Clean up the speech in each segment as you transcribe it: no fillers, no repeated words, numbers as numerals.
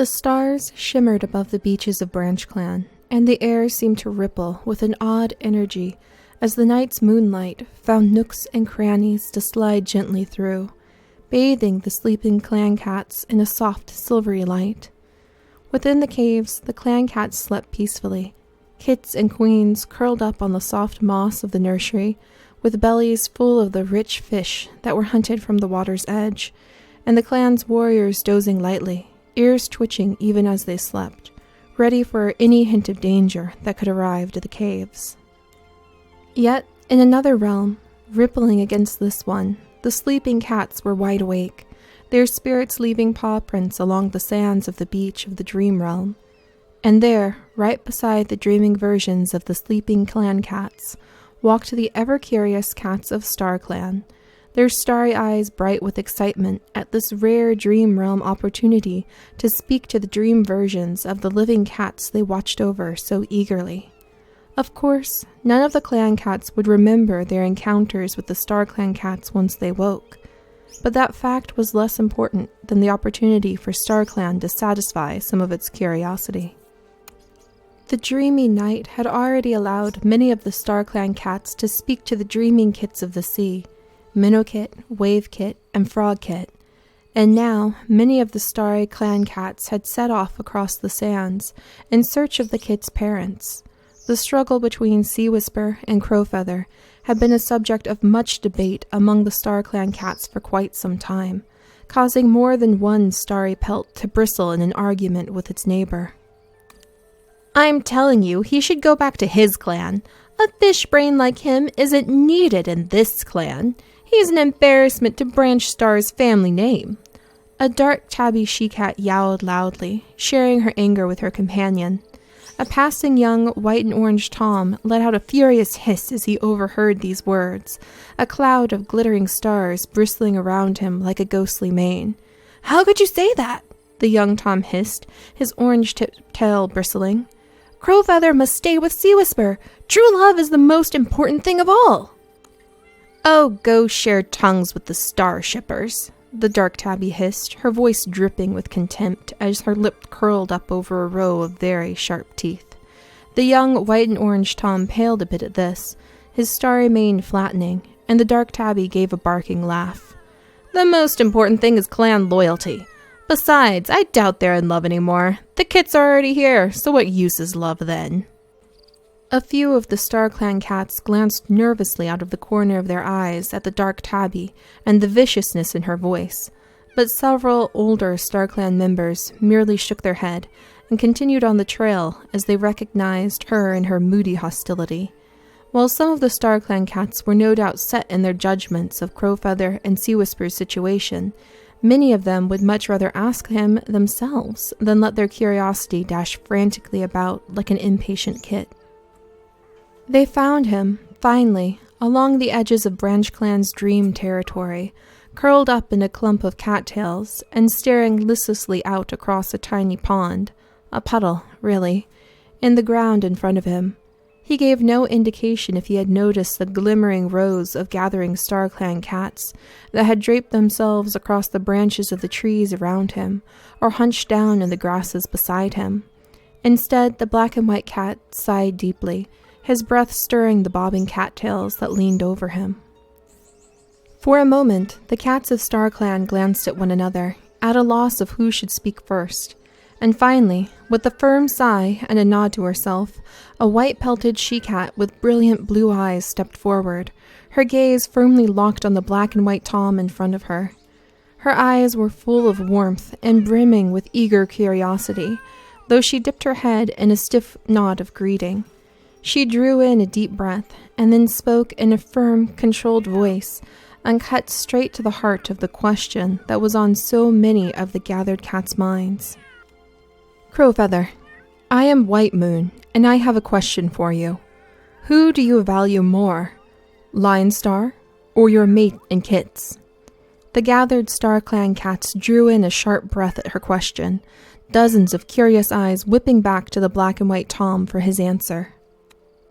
The stars shimmered above the beaches of StarClan, and the air seemed to ripple with an odd energy as the night's moonlight found nooks and crannies to slide gently through, bathing the sleeping clan cats in a soft silvery light. Within the caves, the clan cats slept peacefully, kits and queens curled up on the soft moss of the nursery, with bellies full of the rich fish that were hunted from the water's edge, and the clan's warriors dozing lightly, ears twitching even as they slept, ready for any hint of danger that could arrive to the caves. Yet, in another realm, rippling against this one, the sleeping cats were wide awake, their spirits leaving paw prints along the sands of the beach of the dream realm. And there, right beside the dreaming versions of the sleeping clan cats, walked the ever-curious cats of StarClan, their starry eyes bright with excitement at this rare dream realm opportunity to speak to the dream versions of the living cats they watched over so eagerly. Of course, none of the clan cats would remember their encounters with the StarClan cats once they woke, but that fact was less important than the opportunity for StarClan to satisfy some of its curiosity. The dreamy night had already allowed many of the StarClan cats to speak to the dreaming kits of the sea, Minnow Kit, Wave Kit, and Frog Kit, and now many of the starry clan cats had set off across the sands in search of the kits' parents. The struggle between Sea Whisper and Crowfeather had been a subject of much debate among the StarClan cats for quite some time, causing more than one starry pelt to bristle in an argument with its neighbor. "I'm telling you, he should go back to his clan. A fish brain like him isn't needed in this clan. He's an embarrassment to Branch Star's family name." A dark tabby she-cat yowled loudly, sharing her anger with her companion. A passing young white and orange Tom let out a furious hiss as he overheard these words, a cloud of glittering stars bristling around him like a ghostly mane. "How could you say that?" the young Tom hissed, his orange-tipped tail bristling. "Crowfeather must stay with Sea Whisper. True love is the most important thing of all." "Oh, go share tongues with the star shippers," the dark tabby hissed, her voice dripping with contempt as her lip curled up over a row of very sharp teeth. The young white and orange Tom paled a bit at this, his starry mane flattening, and the dark tabby gave a barking laugh. "The most important thing is clan loyalty. Besides, I doubt they're in love anymore. The kits are already here, so what use is love then?" A few of the StarClan cats glanced nervously out of the corner of their eyes at the dark tabby and the viciousness in her voice, but several older StarClan members merely shook their head and continued on the trail as they recognized her in her moody hostility. While some of the StarClan cats were no doubt set in their judgments of Crowfeather and Sea Whisper's situation, many of them would much rather ask him themselves than let their curiosity dash frantically about like an impatient kit. They found him, finally, along the edges of StarClan's dream territory, curled up in a clump of cattails and staring listlessly out across a tiny pond, a puddle, really, in the ground in front of him. He gave no indication if he had noticed the glimmering rows of gathering StarClan cats that had draped themselves across the branches of the trees around him, or hunched down in the grasses beside him. Instead, the black and white cat sighed deeply, his breath stirring the bobbing cattails that leaned over him. For a moment, the cats of StarClan glanced at one another, at a loss of who should speak first. And finally, with a firm sigh and a nod to herself, a white-pelted she-cat with brilliant blue eyes stepped forward, her gaze firmly locked on the black and white Tom in front of her. Her eyes were full of warmth and brimming with eager curiosity, though she dipped her head in a stiff nod of greeting. She drew in a deep breath, and then spoke in a firm, controlled voice, and cut straight to the heart of the question that was on so many of the gathered cats' minds. "Crowfeather, I am White Moon, and I have a question for you. Who do you value more, Lion Star or your mate and kits?" The gathered StarClan cats drew in a sharp breath at her question, dozens of curious eyes whipping back to the black and white Tom for his answer.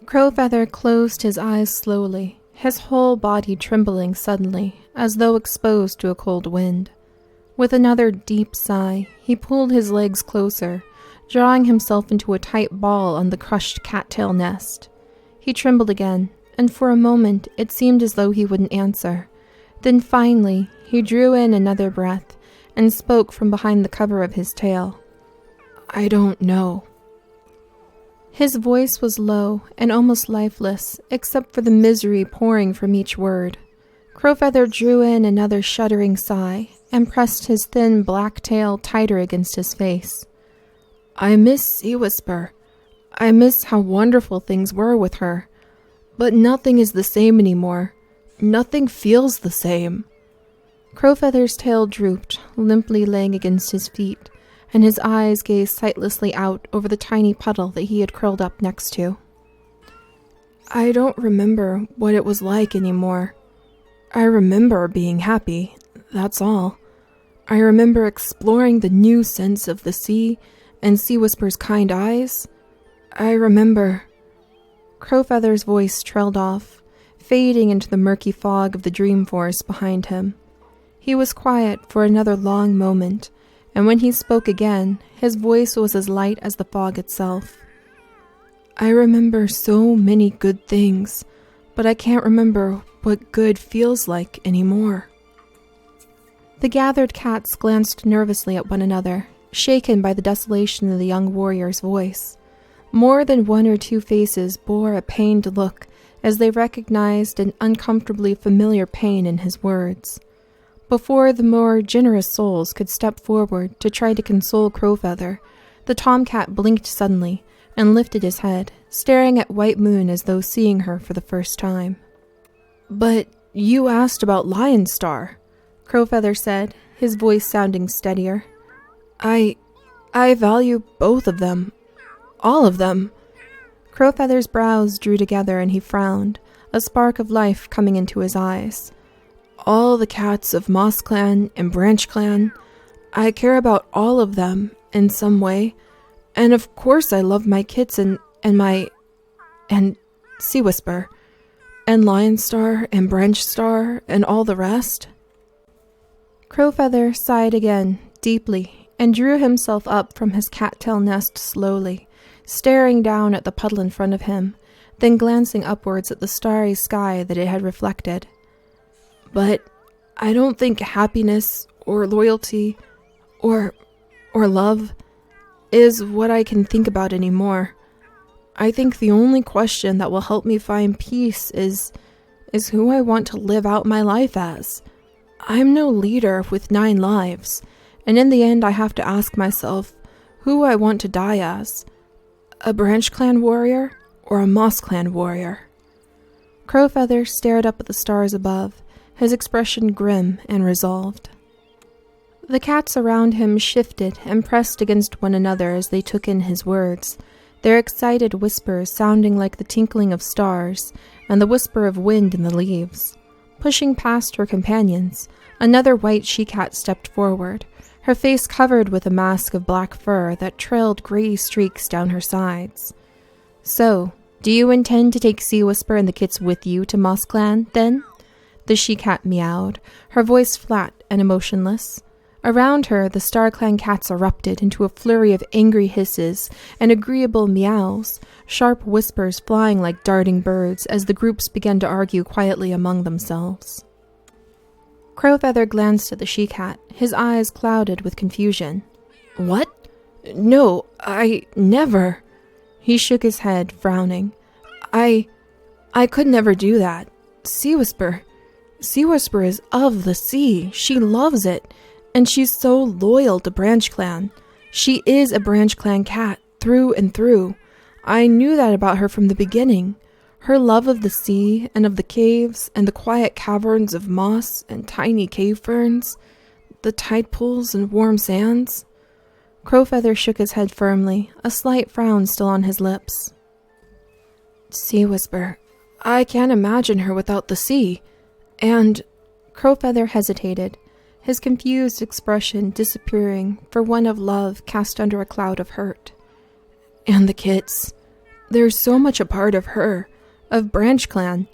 Crowfeather closed his eyes slowly, his whole body trembling suddenly, as though exposed to a cold wind. With another deep sigh, he pulled his legs closer, drawing himself into a tight ball on the crushed cattail nest. He trembled again, and for a moment it seemed as though he wouldn't answer. Then finally, he drew in another breath and spoke from behind the cover of his tail. "I don't know." His voice was low and almost lifeless, except for the misery pouring from each word. Crowfeather drew in another shuddering sigh and pressed his thin black tail tighter against his face. "I miss Sea Whisper. I miss how wonderful things were with her. But nothing is the same anymore. Nothing feels the same." Crowfeather's tail drooped, limply laying against his feet, and his eyes gazed sightlessly out over the tiny puddle that he had curled up next to. "I don't remember what it was like anymore. I remember being happy, that's all. I remember exploring the new sense of the sea and Sea Whisper's kind eyes. I remember..." Crowfeather's voice trailed off, fading into the murky fog of the dream forest behind him. He was quiet for another long moment, and when he spoke again, his voice was as light as the fog itself. "I remember so many good things, but I can't remember what good feels like anymore." The gathered cats glanced nervously at one another, shaken by the desolation of the young warrior's voice. More than one or two faces bore a pained look as they recognized an uncomfortably familiar pain in his words. Before the more generous souls could step forward to try to console Crowfeather, the tomcat blinked suddenly and lifted his head, staring at White Moon as though seeing her for the first time. "But you asked about Lion Star," Crowfeather said, his voice sounding steadier. I value both of them. All of them." Crowfeather's brows drew together and he frowned, a spark of life coming into his eyes. "All the cats of Mossclan and BranchClan, I care about all of them in some way, and of course I love my kits and Sea Whisper, and Lion Star and Branch Star and all the rest." Crowfeather sighed again, deeply, and drew himself up from his cattail nest slowly, staring down at the puddle in front of him, then glancing upwards at the starry sky that it had reflected. "But I don't think happiness or loyalty or love is what I can think about anymore. I think the only question that will help me find peace is who I want to live out my life as. I'm no leader with 9 lives, and in the end I have to ask myself who I want to die as. A BranchClan warrior or a Mossclan warrior?" Crowfeather stared up at the stars above, his expression grim and resolved. The cats around him shifted and pressed against one another as they took in his words, their excited whispers sounding like the tinkling of stars and the whisper of wind in the leaves. Pushing past her companions, another white she-cat stepped forward, her face covered with a mask of black fur that trailed gray streaks down her sides. "So, do you intend to take Sea Whisper and the kits with you to Mossclan, then?" The she-cat meowed, her voice flat and emotionless. Around her, the StarClan cats erupted into a flurry of angry hisses and agreeable meows, sharp whispers flying like darting birds as the groups began to argue quietly among themselves. Crowfeather glanced at the she-cat, his eyes clouded with confusion. "What? No, I never..." He shook his head, frowning. I could never do that. Sea Whisper is of the sea. She loves it. And she's so loyal to BranchClan. She is a BranchClan cat, through and through. I knew that about her from the beginning. Her love of the sea and of the caves and the quiet caverns of moss and tiny cave ferns, the tide pools and warm sands. Crowfeather shook his head firmly, a slight frown still on his lips. Sea Whisper, I can't imagine her without the sea. And... Crowfeather hesitated, his confused expression disappearing for one of love cast under a cloud of hurt. And the kits. They're so much a part of her, of BranchClan.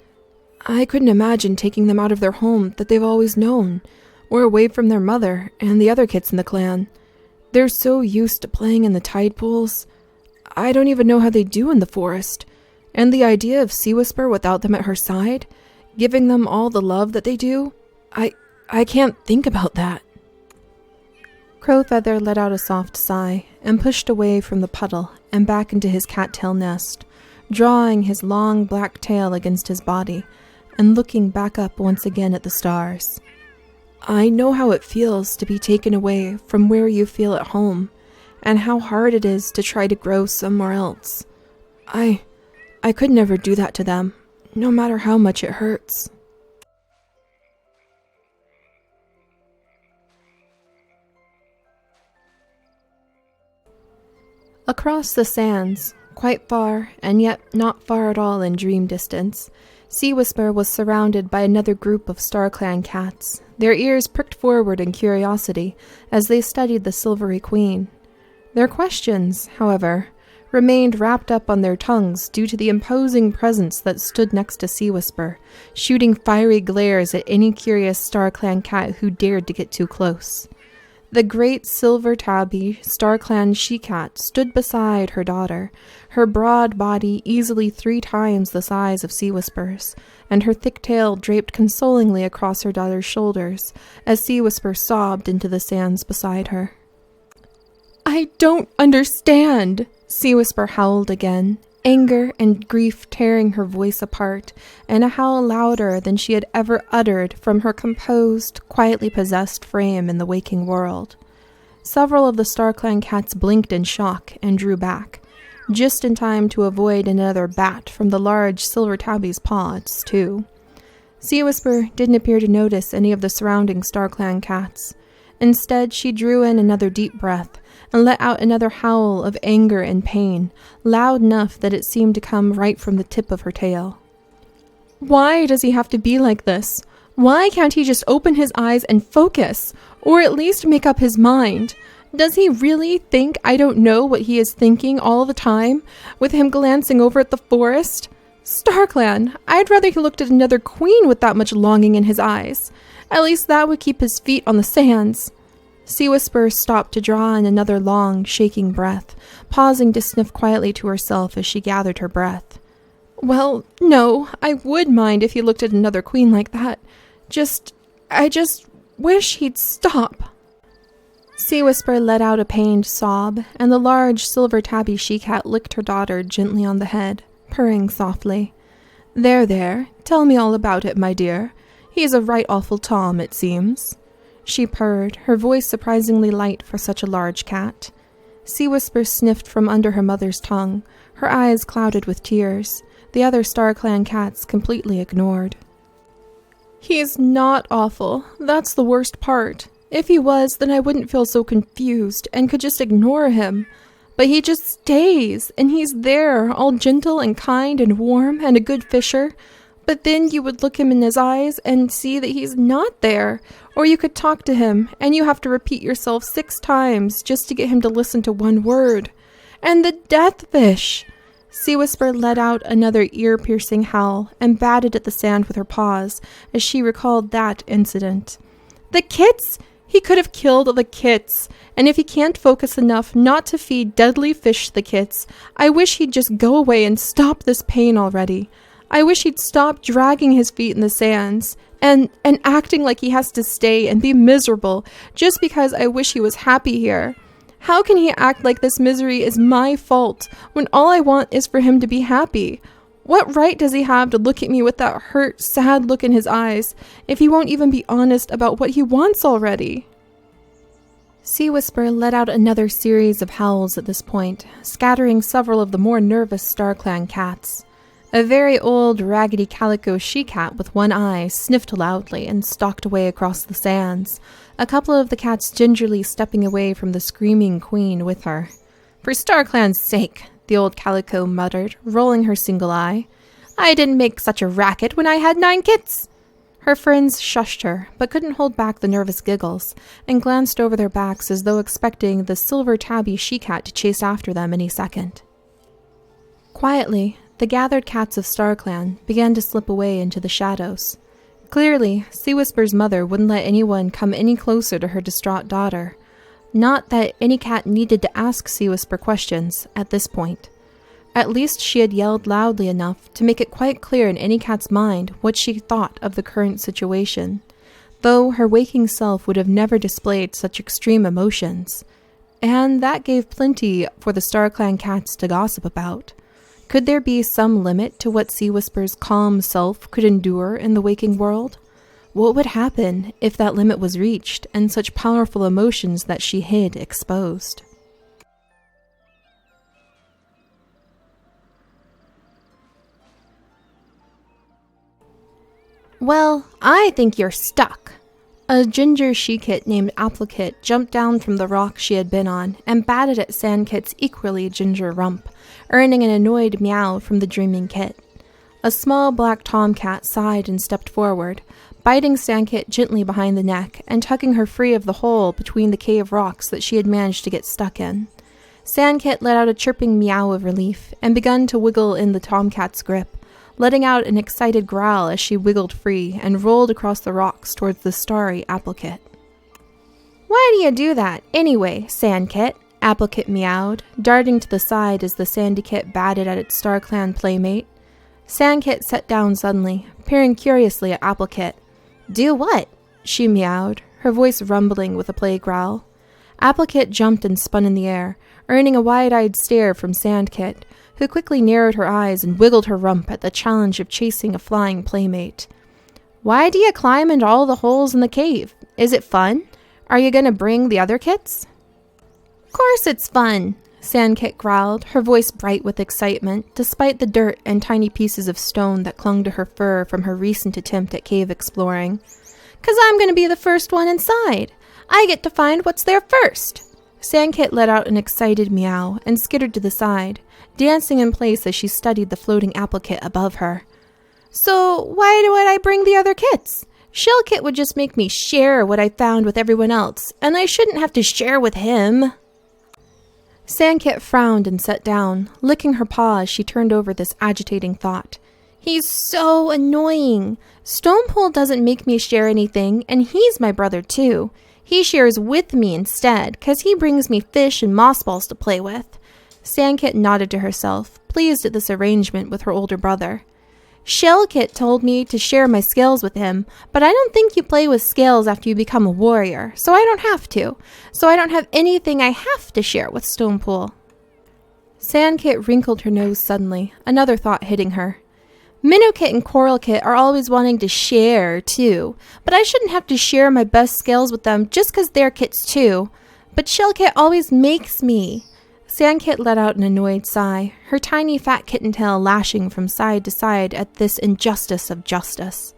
I couldn't imagine taking them out of their home that they've always known, or away from their mother and the other kids in the clan. They're so used to playing in the tide pools. I don't even know how they do in the forest. And the idea of Sea Whisper without them at her side, giving them all the love that they do, I can't think about that. Crowfeather let out a soft sigh and pushed away from the puddle and back into his cattail nest, drawing his long black tail against his body and looking back up once again at the stars. I know how it feels to be taken away from where you feel at home, and how hard it is to try to grow somewhere else. I could never do that to them, no matter how much it hurts. Across the sands, quite far, and yet not far at all in dream distance, Sea Whisper was surrounded by another group of StarClan cats, their ears pricked forward in curiosity as they studied the silvery queen. Their questions, however, remained wrapped up on their tongues due to the imposing presence that stood next to Sea Whisper, shooting fiery glares at any curious StarClan cat who dared to get too close. The great silver tabby StarClan she-cat stood beside her daughter, her broad body easily 3 times the size of Sea Whisper's, and her thick tail draped consolingly across her daughter's shoulders as Sea Whisper sobbed into the sands beside her. "I don't understand," Sea Whisper howled again, anger and grief tearing her voice apart, and a howl louder than she had ever uttered from her composed, quietly possessed frame in the waking world. Several of the StarClan cats blinked in shock and drew back, just in time to avoid another bat from the large silver tabby's paws, too. Sea Whisper didn't appear to notice any of the surrounding StarClan cats. Instead, she drew in another deep breath and let out another howl of anger and pain, loud enough that it seemed to come right from the tip of her tail. "Why does he have to be like this? Why can't he just open his eyes and focus, or at least make up his mind? Does he really think I don't know what he is thinking all the time, with him glancing over at the forest? StarClan, I'd rather he looked at another queen with that much longing in his eyes. At least that would keep his feet on the sands." Sea Whisper stopped to draw in another long, shaking breath, pausing to sniff quietly to herself as she gathered her breath. "Well, no, I would mind if he looked at another queen like that. I just wish he'd stop." Sea Whisper let out a pained sob, and the large silver tabby she-cat licked her daughter gently on the head, purring softly. There, tell me all about it, my dear. He's a right awful Tom, it seems." She purred, her voice surprisingly light for such a large cat. Sea Whisper sniffed from under her mother's tongue, her eyes clouded with tears, the other StarClan cats completely ignored. "He's not awful. That's the worst part. If he was, then I wouldn't feel so confused and could just ignore him. But he just stays, and he's there, all gentle and kind and warm and a good fisher. But then you would look him in his eyes and see that he's not there, or you could talk to him, and you have to repeat yourself 6 times just to get him to listen to one word. And the death fish!" Sea Whisper let out another ear-piercing howl and batted at the sand with her paws as she recalled that incident. "The kits! He could have killed the kits, and if he can't focus enough not to feed deadly fish the kits, I wish he'd just go away and stop this pain already. I wish he'd stop dragging his feet in the sands and acting like he has to stay and be miserable just because I wish he was happy here. How can he act like this misery is my fault when all I want is for him to be happy? What right does he have to look at me with that hurt, sad look in his eyes if he won't even be honest about what he wants already?" Sea Whisper let out another series of howls at this point, scattering several of the more nervous StarClan cats. A very old, raggedy calico she-cat with one eye sniffed loudly and stalked away across the sands, a couple of the cats gingerly stepping away from the screaming queen with her. "For StarClan's sake," the old calico muttered, rolling her single eye. "I didn't make such a racket when I had 9 kits!" Her friends shushed her, but couldn't hold back the nervous giggles, and glanced over their backs as though expecting the silver tabby she-cat to chase after them any second. Quietly, the gathered cats of StarClan began to slip away into the shadows. Clearly, Sea Whisper's mother wouldn't let anyone come any closer to her distraught daughter. Not that any cat needed to ask Sea Whisper questions at this point. At least she had yelled loudly enough to make it quite clear in any cat's mind what she thought of the current situation, though her waking self would have never displayed such extreme emotions. And that gave plenty for the StarClan cats to gossip about. Could there be some limit to what Sea Whisper's calm self could endure in the waking world? What would happen if that limit was reached and such powerful emotions that she hid exposed? Well, I think you're stuck. A ginger she-kit named Applicate jumped down from the rock she had been on and batted at Sandkit's equally ginger rump, earning an annoyed meow from the dreaming kit. A small black tomcat sighed and stepped forward, biting Sandkit gently behind the neck and tugging her free of the hole between the cave rocks that she had managed to get stuck in. Sandkit let out a chirping meow of relief and began to wiggle in the tomcat's grip, letting out an excited growl as she wiggled free and rolled across the rocks towards the starry Applicate. "Why do you do that, anyway, Sandkit?" Applicate meowed, darting to the side as the Sandy Kit batted at its StarClan playmate. Sandkit sat down suddenly, peering curiously at Applecate. "Do what?" she meowed, her voice rumbling with a play growl. Applecate jumped and spun in the air, earning a wide-eyed stare from Sandkit, who quickly narrowed her eyes and wiggled her rump at the challenge of chasing a flying playmate. "Why do you climb into all the holes in the cave? Is it fun? Are you going to bring the other kits?" "Course it's fun," Sandkit growled, her voice bright with excitement, despite the dirt and tiny pieces of stone that clung to her fur from her recent attempt at cave exploring. "'Cause I'm going to be the first one inside. I get to find what's there first." Sandkit let out an excited meow and skittered to the side, dancing in place as she studied the floating Applecate above her. "So why would I bring the other kits? Shellkit would just make me share what I found with everyone else, and I shouldn't have to share with him." Sandkit frowned and sat down, licking her paw as she turned over this agitating thought. "He's so annoying. Stonepool doesn't make me share anything, and he's my brother too. He shares with me instead, 'cause he brings me fish and moss balls to play with." Sandkit nodded to herself, pleased at this arrangement with her older brother. "Shellkit told me to share my scales with him, but I don't think you play with scales after you become a warrior, so I don't have to. So I don't have anything I have to share with Stonepool." Sandkit wrinkled her nose suddenly, another thought hitting her. "Minnowkit and Coralkit are always wanting to share, too, but I shouldn't have to share my best scales with them just 'cause they're kits too. But Shellkit always makes me." Sandkit let out an annoyed sigh, her tiny fat kitten tail lashing from side to side at this injustice of justice.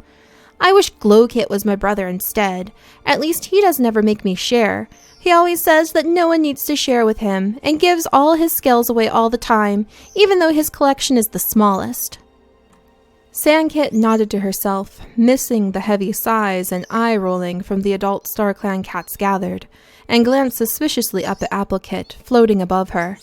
"I wish Glowkit was my brother instead. At least he doesn't ever make me share. He always says that no one needs to share with him, and gives all his scales away all the time, even though his collection is the smallest." Sandkit nodded to herself, missing the heavy sighs and eye-rolling from the adult StarClan cats gathered, and glanced suspiciously up at Applecate, floating above her.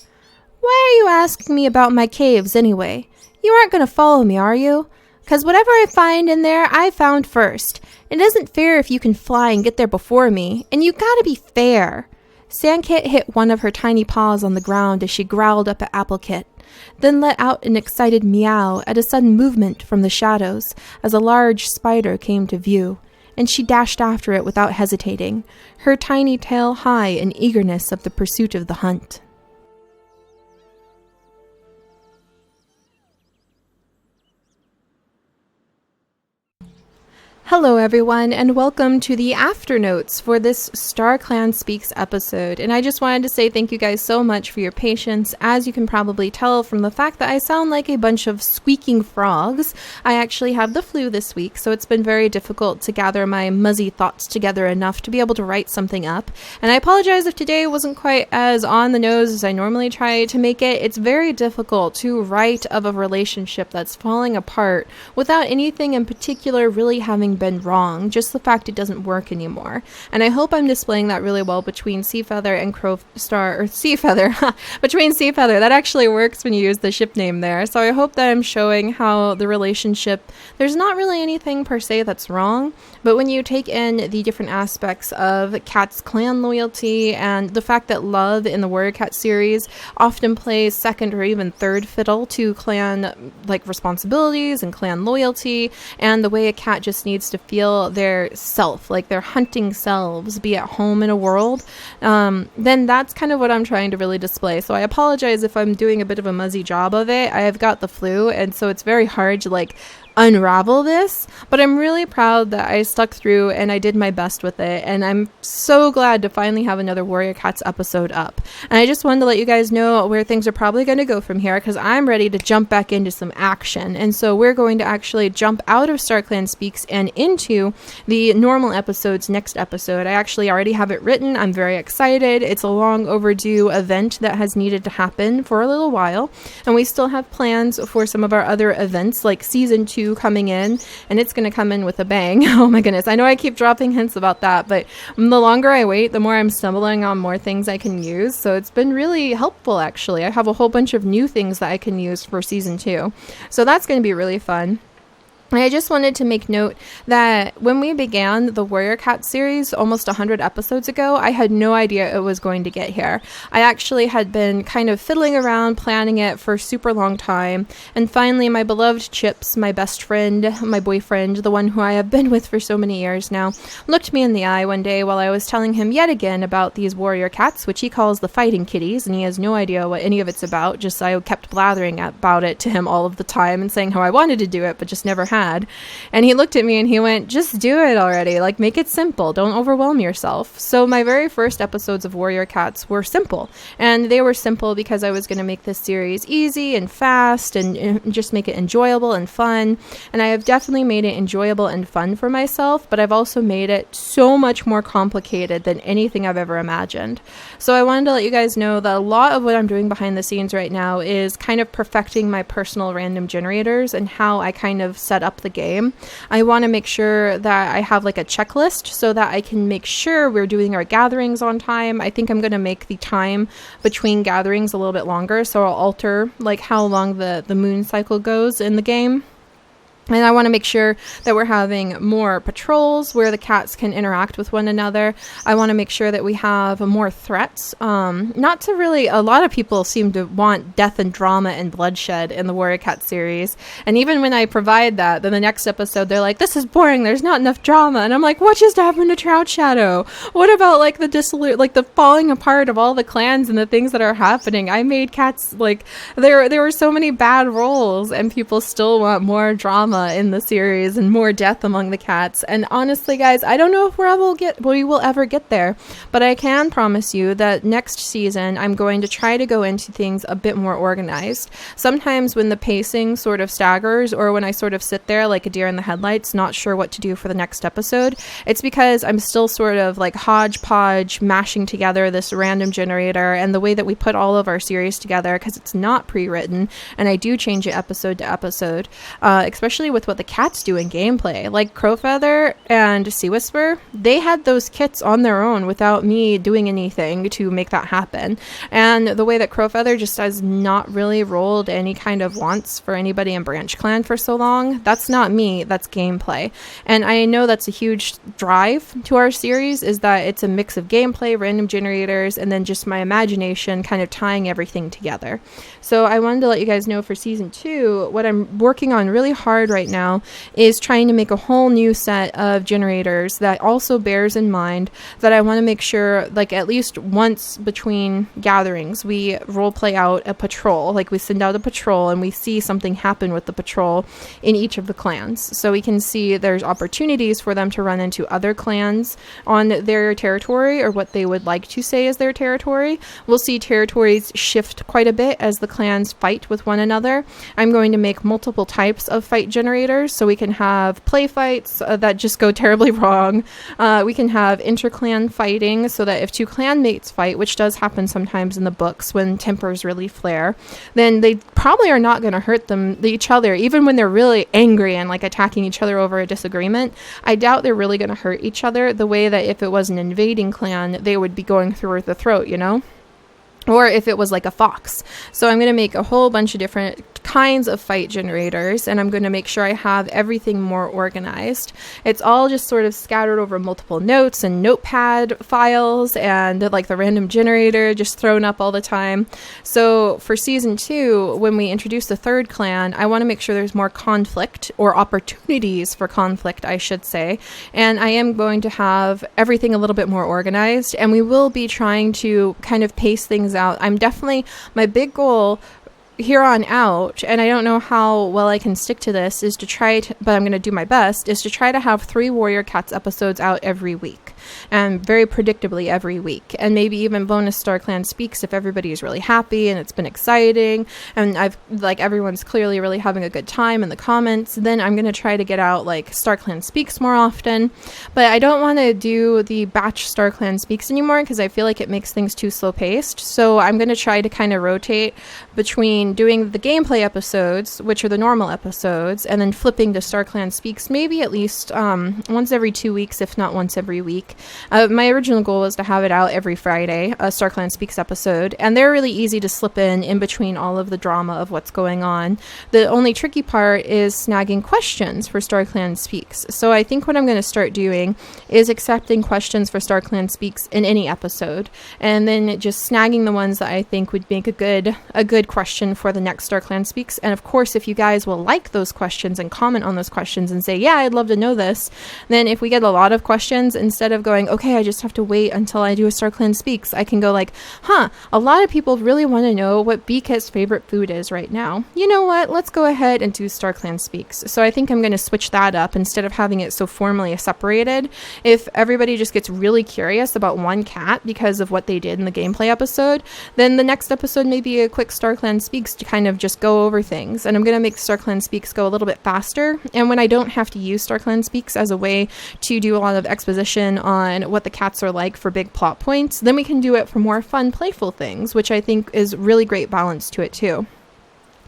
"Why are you asking me about my caves, anyway? You aren't going to follow me, are you? 'Cause whatever I find in there, I found first. It isn't fair if you can fly and get there before me, and you gotta be fair." Sandkit hit one of her tiny paws on the ground as she growled up at Applecate, then let out an excited meow at a sudden movement from the shadows as a large spider came to view, and she dashed after it without hesitating, her tiny tail high in eagerness of the pursuit of the hunt. Hello everyone, and welcome to the afternotes for this StarClan Speaks episode. And I just wanted to say thank you guys so much for your patience. As you can probably tell from the fact that I sound like a bunch of squeaking frogs, I actually have the flu this week, so it's been very difficult to gather my muzzy thoughts together enough to be able to write something up. And I apologize if today wasn't quite as on the nose as I normally try to make it. It's very difficult to write of a relationship that's falling apart without anything in particular really having been wrong, just the fact it doesn't work anymore. And I hope I'm displaying that really well between Seafeather and Crowstar, or Seafeather, between Seafeather. That actually works when you use the ship name there. So I hope that I'm showing how the relationship, there's not really anything per se that's wrong, but when you take in the different aspects of Cat's clan loyalty and the fact that love in the Warrior Cat series often plays second or even third fiddle to clan like responsibilities and clan loyalty, and the way a cat just needs to feel their self, like their hunting selves, be at home in a world, then that's kind of what I'm trying to really display. So I apologize if I'm doing a bit of a muzzy job of it. I have got the flu, and so it's very hard to like unravel this, but I'm really proud that I stuck through and I did my best with it, and I'm so glad to finally have another Warrior Cats episode up. And I just wanted to let you guys know where things are probably going to go from here, because I'm ready to jump back into some action. And so we're going to actually jump out of StarClan Speaks and into the normal episodes next episode. I actually already have it written. I'm very excited. It's a long overdue event that has needed to happen for a little while, and we still have plans for some of our other events like season 2 coming in, and it's going to come in with a bang. Oh my goodness, I know I keep dropping hints about that, but the longer I wait, the more I'm stumbling on more things I can use. So it's been really helpful, actually. I have a whole bunch of new things that I can use for season 2, so that's going to be really fun. And I just wanted to make note that when we began the Warrior Cat series almost 100 episodes ago, I had no idea it was going to get here. I actually had been kind of fiddling around planning it for a super long time, and finally my beloved Chips, my best friend, my boyfriend, the one who I have been with for so many years now, looked me in the eye one day while I was telling him yet again about these Warrior Cats, which he calls the fighting kitties, and he has no idea what any of it's about. Just I kept blathering about it to him all of the time and saying how I wanted to do it but just never had. And he looked at me and he went, just do it already. Like, make it simple. Don't overwhelm yourself. So my very first episodes of Warrior Cats were simple. And they were simple because I was going to make this series easy and fast and just make it enjoyable and fun. And I have definitely made it enjoyable and fun for myself, but I've also made it so much more complicated than anything I've ever imagined. So I wanted to let you guys know that a lot of what I'm doing behind the scenes right now is kind of perfecting my personal random generators and how I kind of set up the game. I want to make sure that I have like a checklist so that I can make sure we're doing our gatherings on time. I think I'm going to make the time between gatherings a little bit longer, so I'll alter like how long the moon cycle goes in the game. And I want to make sure that we're having more patrols where the cats can interact with one another. I want to make sure that we have more threats. Not to really, a lot of people seem to want death and drama and bloodshed in the Warrior Cat series. And even when I provide that, then the next episode, they're like, this is boring. There's not enough drama. And I'm like, what just happened to Trout Shadow? What about like the falling apart of all the clans and the things that are happening? I made cats, like, there were so many bad roles and people still want more drama in the series and more death among the cats. And honestly, guys, I don't know if we will ever get there, but I can promise you that next season I'm going to try to go into things a bit more organized. Sometimes when the pacing sort of staggers, or when I sort of sit there like a deer in the headlights, not sure what to do for the next episode, it's because I'm still sort of like hodgepodge mashing together this random generator and the way that we put all of our series together, because it's not pre-written and I do change it episode to episode, especially with what the cats do in gameplay. Like Crowfeather and Sea Whisper, they had those kits on their own without me doing anything to make that happen. And the way that Crowfeather just has not really rolled any kind of wants for anybody in Branch Clan for so long, that's not me, that's gameplay. And I know that's a huge drive to our series, is that it's a mix of gameplay, random generators, and then just my imagination kind of tying everything together. So I wanted to let you guys know for season 2, what I'm working on really hard right now is trying to make a whole new set of generators that also bears in mind that I want to make sure, like, at least once between gatherings, we role play out a patrol. Like, we send out a patrol and we see something happen with the patrol in each of the clans. So we can see there's opportunities for them to run into other clans on their territory, or what they would like to say is their territory. We'll see territories shift quite a bit as the clans fight with one another. I'm going to make multiple types of fight generators. So we can have play fights that just go terribly wrong. We can have interclan fighting, so that if two clanmates fight, which does happen sometimes in the books when tempers really flare, then they probably are not going to hurt each other, even when they're really angry and like attacking each other over a disagreement. I doubt they're really going to hurt each other the way that if it was an invading clan, they would be going through the throat, you know? Or if it was like a fox. So I'm going to make a whole bunch of different kinds of fight generators, and I'm going to make sure I have everything more organized. It's all just sort of scattered over multiple notes and notepad files, and like the random generator just thrown up all the time. So for season 2, when we introduce the third clan, I want to make sure there's more conflict, or opportunities for conflict, I should say. And I am going to have everything a little bit more organized, and we will be trying to kind of pace things out. My big goal here on out, and I don't know how well I can stick to this, is to try to, but I'm going to do my best, is to try to have 3 Warrior Cats episodes out every week, and very predictably every week, and maybe even bonus StarClan Speaks if everybody is really happy and it's been exciting, and everyone's clearly really having a good time in the comments. Then I'm going to try to get out like StarClan Speaks more often, but I don't want to do the batch StarClan Speaks anymore because I feel like it makes things too slow paced. So I'm going to try to kind of rotate between doing the gameplay episodes, which are the normal episodes, and then flipping to StarClan Speaks maybe at least once every 2 weeks, if not once every week. My original goal was to have it out every Friday, a StarClan Speaks episode, and they're really easy to slip in between all of the drama of what's going on. The only tricky part is snagging questions for StarClan Speaks. So I think what I'm going to start doing is accepting questions for StarClan Speaks in any episode, and then just snagging the ones that I think would make a good question for the next StarClan Speaks. And of course, if you guys will like those questions and comment on those questions and say, yeah, I'd love to know this, then if we get a lot of questions, instead of going, okay, I just have to wait until I do a StarClan Speaks, I can go like, a lot of people really want to know what BK's favorite food is right now. You know what? Let's go ahead and do StarClan Speaks. So I think I'm going to switch that up instead of having it so formally separated. If everybody just gets really curious about one cat because of what they did in the gameplay episode, then the next episode may be a quick StarClan Speaks to kind of just go over things. And I'm going to make StarClan Speaks go a little bit faster. And when I don't have to use StarClan Speaks as a way to do a lot of exposition on what the cats are like for big plot points, then we can do it for more fun, playful things, which I think is really great balance to it too.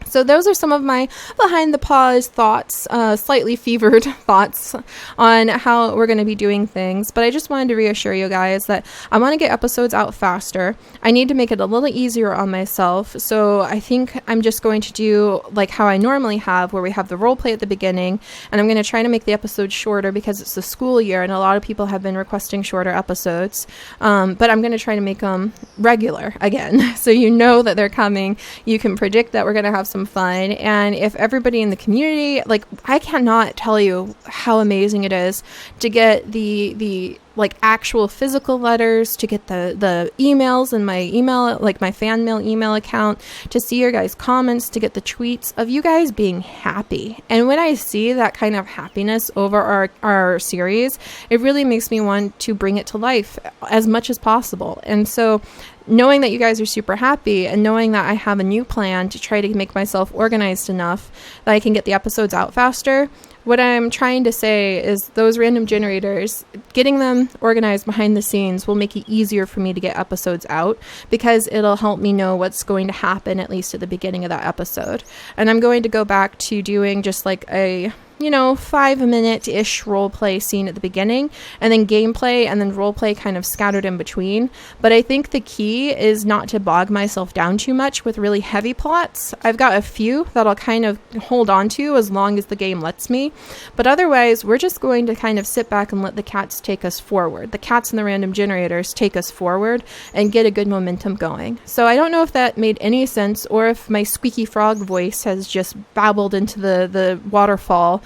So those are some of my behind the pause thoughts, slightly fevered thoughts on how we're going to be doing things. But I just wanted to reassure you guys that I want to get episodes out faster. I need to make it a little easier on myself. So I think I'm just going to do like how I normally have, where we have the role play at the beginning. And I'm going to try to make the episodes shorter because it's the school year and a lot of people have been requesting shorter episodes. But I'm going to try to make them regular again. So you know that they're coming. You can predict that we're going to have some fun. And if everybody in the community, like, I cannot tell you how amazing it is to get the like actual physical letters, to get the emails in my email, like my fan mail email account, to see your guys' comments, to get the tweets of you guys being happy. And when I see that kind of happiness over our series, it really makes me want to bring it to life as much as possible. And so knowing that you guys are super happy, and knowing that I have a new plan to try to make myself organized enough that I can get the episodes out faster, what I'm trying to say is those random generators, getting them organized behind the scenes will make it easier for me to get episodes out, because it'll help me know what's going to happen, at least at the beginning of that episode. And I'm going to go back to doing just like a 5-minute-ish role play scene at the beginning, and then gameplay, and then role play kind of scattered in between. But I think the key is not to bog myself down too much with really heavy plots. I've got a few that I'll kind of hold on to as long as the game lets me. But otherwise, we're just going to kind of sit back and let the cats take us forward. The cats and the random generators take us forward and get a good momentum going. So I don't know if that made any sense, or if my squeaky frog voice has just babbled into the waterfall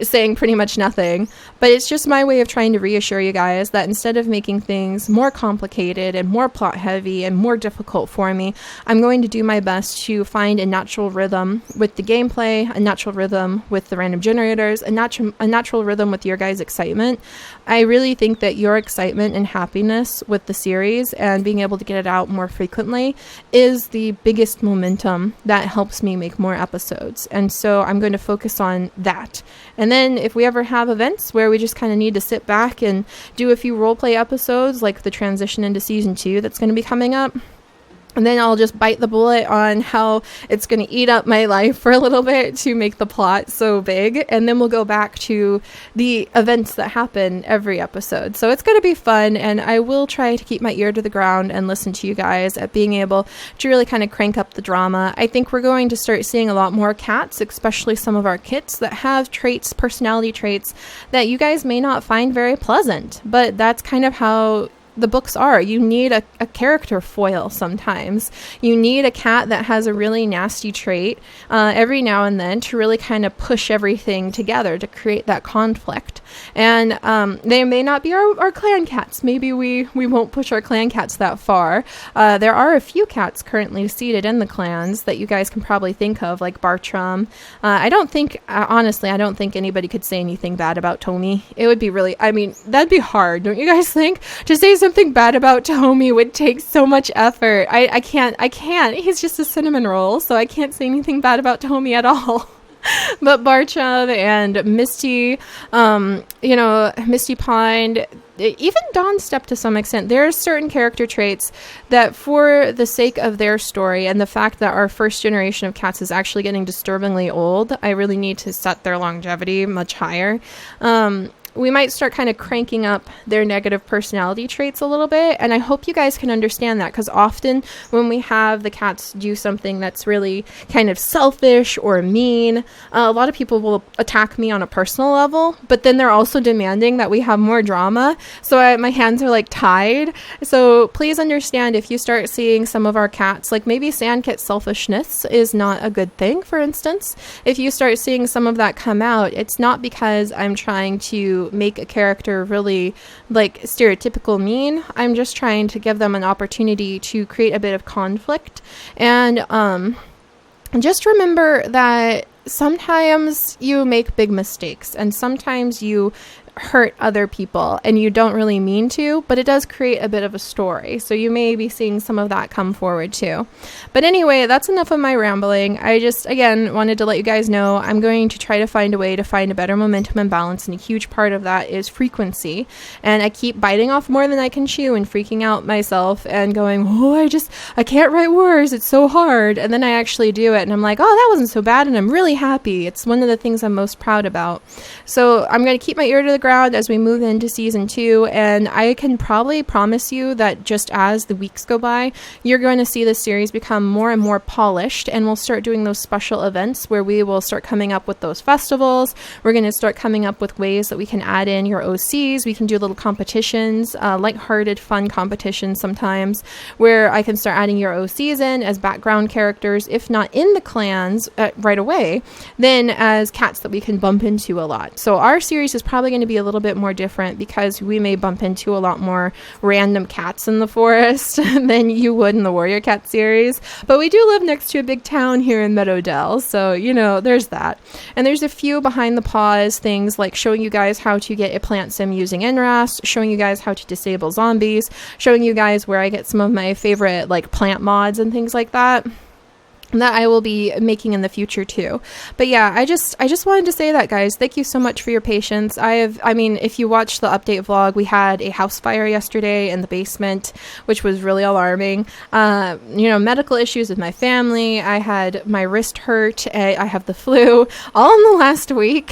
saying pretty much nothing. But it's just my way of trying to reassure you guys that instead of making things more complicated and more plot heavy and more difficult for me, I'm going to do my best to find a natural rhythm with the gameplay, a natural rhythm with the random generators, a natural rhythm with your guys' excitement. I really think that your excitement and happiness with the series and being able to get it out more frequently is the biggest momentum that helps me make more episodes. And so I'm going to focus on that. And then if we ever have events where we just kind of need to sit back and do a few roleplay episodes, like the transition into season 2 that's going to be coming up, and then I'll just bite the bullet on how it's going to eat up my life for a little bit to make the plot so big. And then we'll go back to the events that happen every episode. So it's going to be fun. And I will try to keep my ear to the ground and listen to you guys at being able to really kind of crank up the drama. I think we're going to start seeing a lot more cats, especially some of our kits that have traits, personality traits that you guys may not find very pleasant. But that's kind of how the books are. You need a character foil sometimes. You need a cat that has a really nasty trait every now and then to really kind of push everything together to create that conflict. And they may not be our clan cats. Maybe we won't push our clan cats that far. There are a few cats currently seated in the clans that you guys can probably think of, like Bartram. Honestly, I don't think anybody could say anything bad about Tommy. It would be really, that'd be hard, don't you guys think? To say something bad about Tommy would take so much effort. I can't. He's just a cinnamon roll, so I can't say anything bad about Tommy at all. But Bartram and Misty, Misty Pond, even Dawnstep to some extent, there are certain character traits that for the sake of their story and the fact that our first generation of cats is actually getting disturbingly old, I really need to set their longevity much higher. We might start kind of cranking up their negative personality traits a little bit. And I hope you guys can understand that, because often when we have the cats do something that's really kind of selfish or mean, a lot of people will attack me on a personal level, but then they're also demanding that we have more drama. So my hands are like tied. So please understand, if you start seeing some of our cats, like maybe Sandkit's selfishness is not a good thing, for instance. If you start seeing some of that come out, it's not because I'm trying to make a character really like stereotypical mean. I'm just trying to give them an opportunity to create a bit of conflict. And just remember that sometimes you make big mistakes and sometimes you hurt other people and you don't really mean to, but it does create a bit of a story. So you may be seeing some of that come forward too. But anyway, that's enough of my rambling. I just, again, wanted to let you guys know I'm going to try to find a way to find a better momentum and balance, and a huge part of that is frequency. And I keep biting off more than I can chew and freaking out myself and going, I can't write words, it's so hard. And then I actually do it and I'm like, oh, that wasn't so bad, and I'm really happy. It's one of the things I'm most proud about. So I'm going to keep my ear to the ground as we move into season 2, and I can probably promise you that just as the weeks go by, you're going to see this series become more and more polished, and we'll start doing those special events where we will start coming up with those festivals. We're going to start coming up with ways that we can add in your OCs. We can do little competitions, lighthearted, fun competitions sometimes, where I can start adding your OCs in as background characters, if not in the clans right away, then as cats that we can bump into a lot. So our series is probably going to be a little bit more different because we may bump into a lot more random cats in the forest than you would in the Warrior Cat series. But we do live next to a big town here in Meadow Dale, so there's that. And there's a few behind the paws things, like showing you guys how to get a plant sim using NRAS, showing you guys how to disable zombies, showing you guys where I get some of my favorite like plant mods and things like that I will be making in the future too. But yeah, I just wanted to say that, guys. Thank you so much for your patience. If you watched the update vlog, we had a house fire yesterday in the basement, which was really alarming. Medical issues with my family. I had my wrist hurt. I have the flu, all in the last week.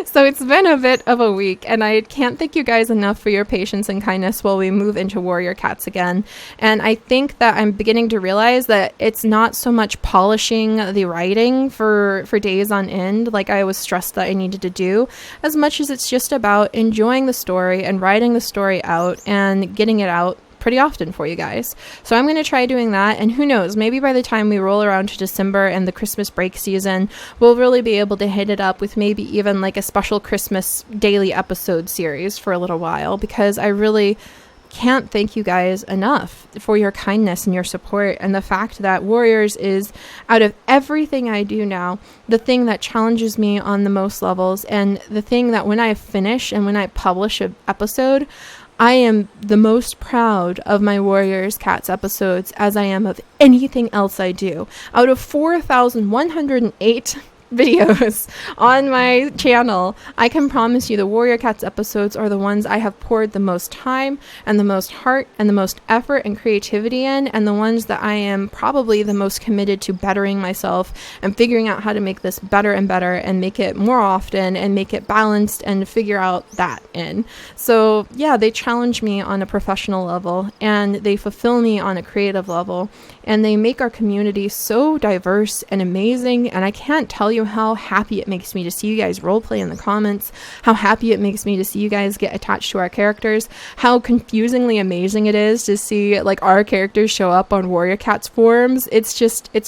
So it's been a bit of a week, and I can't thank you guys enough for your patience and kindness while we move into Warrior Cats again. And I think that I'm beginning to realize that it's not so much polishing the writing for days on end like I was stressed that I needed to do, as much as it's just about enjoying the story and writing the story out and getting it out pretty often for you guys. So I'm going to try doing that, and who knows, maybe by the time we roll around to December and the Christmas break season, we'll really be able to hit it up with maybe even like a special Christmas daily episode series for a little while, because I really can't thank you guys enough for your kindness and your support, and the fact that Warriors is, out of everything I do now, the thing that challenges me on the most levels, and the thing that when I finish and when I publish an episode, I am the most proud of my Warriors Cats episodes as I am of anything else I do. Out of 4,108 videos on my channel, I can promise you the Warrior Cats episodes are the ones I have poured the most time and the most heart and the most effort and creativity in, and the ones that I am probably the most committed to bettering myself and figuring out how to make this better and better and make it more often and make it balanced and figure out that in. So yeah, they challenge me on a professional level, and they fulfill me on a creative level, and they make our community so diverse and amazing, and I can't tell you how happy it makes me to see you guys roleplay in the comments, how happy it makes me to see you guys get attached to our characters, how confusingly amazing it is to see like our characters show up on Warrior Cats forums. It's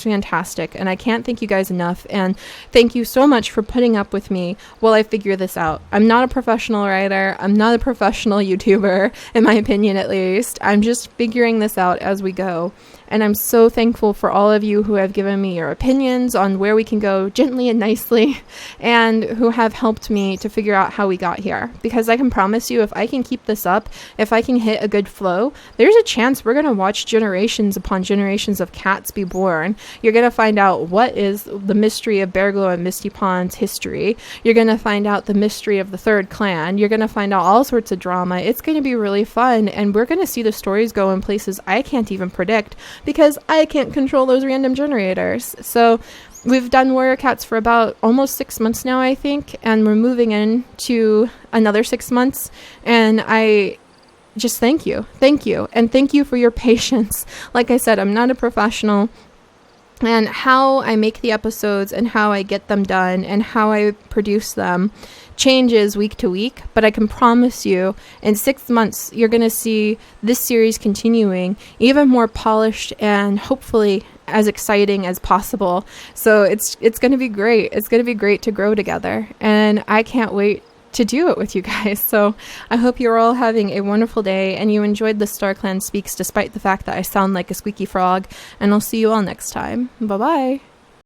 fantastic, and I can't thank you guys enough, and thank you so much for putting up with me while I figure this out. I'm not a professional writer, I'm not a professional YouTuber, in my opinion at least. I'm just figuring this out as we go. And I'm so thankful for all of you who have given me your opinions on where we can go gently and nicely, and who have helped me to figure out how we got here. Because I can promise you, if I can keep this up, if I can hit a good flow, there's a chance we're going to watch generations upon generations of cats be born. You're going to find out what is the mystery of Bearglow and Misty Pond's history. You're going to find out the mystery of the third clan. You're going to find out all sorts of drama. It's going to be really fun, and we're going to see the stories go in places I can't even predict, because I can't control those random generators. So we've done Warrior Cats for about almost 6 months now, I think, and we're moving into another 6 months, and I just thank you, and thank you for your patience. Like I said, I'm not a professional, and how I make the episodes and how I get them done and how I produce them changes week to week, but I can promise you in 6 months you're going to see this series continuing even more polished and hopefully as exciting as possible. So it's going to be great. It's going to be great to grow together, and I can't wait to do it with you guys. So I hope you're all having a wonderful day and you enjoyed the StarClan Speaks despite the fact that I sound like a squeaky frog, and I'll see you all next time. Bye bye.